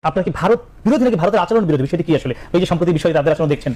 আপনার কি ভারত বিরোধী নাকি ভারতের আচরণ বিরোধী, বিষয়টি কি আসলে? ওই যে সম্প্রতি বিষয়ে তাদের আচরণ দেখছেন।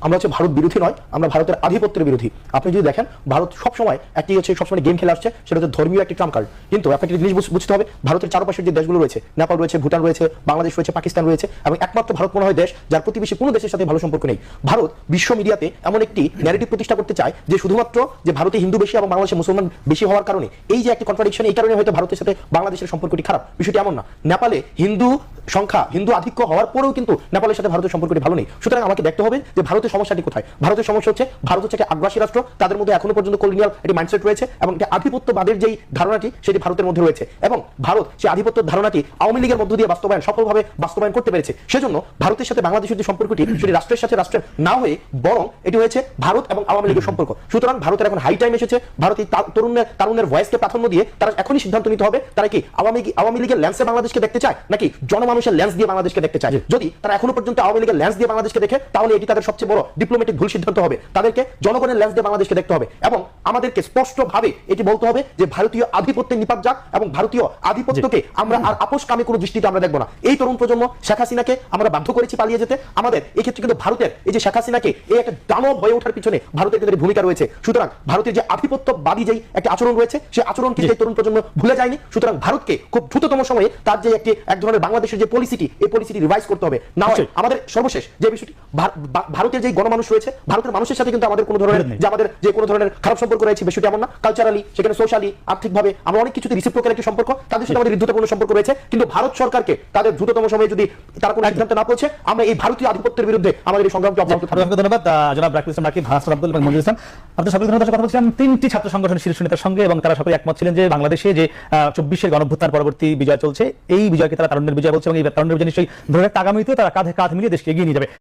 আমরা হচ্ছে ভারত বিরোধী নয়, আমরা ভারতের আধিপত্যের বিরোধী। আপনি যদি দেখেন ভারত সবসময় একটি হচ্ছে সবসময় গেম খেলে আসছে, সেটা হচ্ছে ধর্মীয় একটি ট্রাম্প কার্ড। কিন্তু আপনাকে জিনিস বুঝতে হবে, ভারতের চারপাশের যে দেশগুলো রয়েছে, নেপাল রয়েছে, ভুটান রয়েছে, বাংলাদেশ রয়েছে, পাকিস্তান রয়েছে, এবং একমাত্র ভারত মনে হয় দেশ যার প্রতিবেশী কোনো দেশের সাথে ভালো সম্পর্ক নেই। ভারত বিশ্ব মিডিয়াতে এমন একটি ন্যারেটিভ প্রতিষ্ঠা করতে চায় যে শুধুমাত্র যে ভারতে হিন্দু বেশি এবং বাংলাদেশে মুসলমান বেশি হওয়ার কারণে এই যে একটি কন্ট্রাডিকশন, এই কারণে হয়তো ভারতের সাথে বাংলাদেশের সম্পর্কটি খারাপ। বিষয়টি এমন না। নেপালে হিন্দু সংখ্যা, হিন্দু আধিক্য হওয়ার পরেও কিন্তু নেপালের সাথে ভারতের সম্পর্কটি ভালো নেই। সুতরাং আমাকে দেখতে হবে যে ভারতের সমস্যাটি কোথায়। ভারতের সমস্যা হচ্ছে ভারত হচ্ছে একটা আগ্রাসী রাষ্ট্র, তাদের মধ্যে এখনো পর্যন্ত কলোনিয়াল একটি মাইন্ডসেট রয়েছে এবং একটি আধিপত্যবাদের যেই ধারণাটি সেটি ভারতের মধ্যে রয়েছে, এবং ভারত সেই আধিপত্যের ধারণাটি আওয়ামী লীগের মধ্য দিয়ে সফলভাবে বাস্তবায়ন করতে পেরেছে। সেজন্য ভারতের সাথে বাংলাদেশের যে সম্পর্কটি সেটি রাষ্ট্রের সাথে রাষ্ট্রের না হয়ে বরং এটি হয়েছে ভারত এবং আওয়ামী লীগের সম্পর্ক। সুতরাং ভারতের এখন হাই টাইম এসেছে, ভারত এই তারুণ্যের ভয়েসকে প্রাধান্য দিয়ে তারা এখনই সিদ্ধান্ত নিতে হবে তারা কি আওয়ামী লীগের ল্যান্সে বাংলাদেশকে দেখতে চায় নাকি জনমানুষের ল্যান্স দিয়ে বাংলাদেশকে দেখতে চায়। যদি তারা এখনো পর্যন্ত আওয়ামী লীগের ল্যান্স দিয়ে বাংলাদেশকে দেখে তাহলে এটি তাদের সবচেয়ে বড় ডিপ্লোম্যাটিক ভুল সিদ্ধান্ত হবে। তাদেরকে জনগণের ল্যান্স দিয়ে বাংলাদেশকে দেখতে হবে এবং আমাদেরকে স্পষ্টভাবে এটি বলতে হবে যে ভারতীয় আধিপত্যের নিপাত যাক এবং ভারতীয় আধিপত্যকে আমরা আর আপোষকামী কোনো দৃষ্টিতে আমরা দেখব না। এই তরুণ প্রজন্ম শেখ হাসিনাকে আমরা বাধ্য করেছি পালিয়ে যেতে। আমাদের এই ক্ষেত্রে কিন্তু ভারতের এই যে শেখ হাসিনাকে এই একটা দানব হয়ে ওঠার পিছনে ভারতের কিন্তু ভূমিকা রয়েছে। সুতরাং ভারতের যে আধিপত্যবাদী যেই একটা আচরণ রয়েছে সেই আচরণ কিন্তু তরুণ প্রজন্ম ভুলে যায়নি। সুতরাং ভারতকে খুব দ্রুততম সময়ে তার যে এক ধরনের বাংলাদেশের যে পলিসিটি, এই পলিসিটি রিভাইজ করতে হবে। না হয় আমাদের সর্বশেষ যে বিষয়টি, ভারতের যে গণমানুষ রয়েছে, ভারতের মানুষের সাথে কিন্তু আমাদের কোনো ধরনের যে আমাদের যে কোনো ধরনের খারাপ সম্পর্ক রয়েছে বিষয়টি এমন না। কালচারালি, সেখানে সোশ্যালি, আর্থিকভাবে আমরা অনেক কিছুতে রিসিপ্রোকাল একটি সম্পর্ক, তাদের সাথে আমাদের হৃদ্যতাপূর্ণ সম্পর্ক রয়েছে। কিন্তু ভারত সরকারকে তাদের দ্রুততম সময়ে যদি তারা কোনো সিদ্ধান্ত না পৌঁছে, আমরা এই ভারতীয় আধিপত্যের বিরুদ্ধে আমাদের এই সংগ্রামকে অব্যাহত থাকবে। ধন্যবাদ জনাব রাকিব ইসলাম রাকিব, হাসান আব্দুল এবং মঞ্জুর ইসলাম। আপনাদের সকলের ধন্যবাদ। কথা বলছিলাম তিনটি ছাত্র সংগঠনের শীর্ষ নেতার সঙ্গে এবং তারা সকলে একমত ছিলেন যে বাংলাদেশে যে 24-এর গণঅভ্যুত্থান পরবর্তী বিজয় চলছে, এই বিজয়কে তারা তারুণ্যের বিজয় বলছে এবং এই তারুণ্যের বিজয় নিশ্চয়ই ধরে রাখতে আগামীতেও তারা কাঁধে কাঁধ মিলিয়ে দেশকে এগিয়ে নিয়ে যাবে।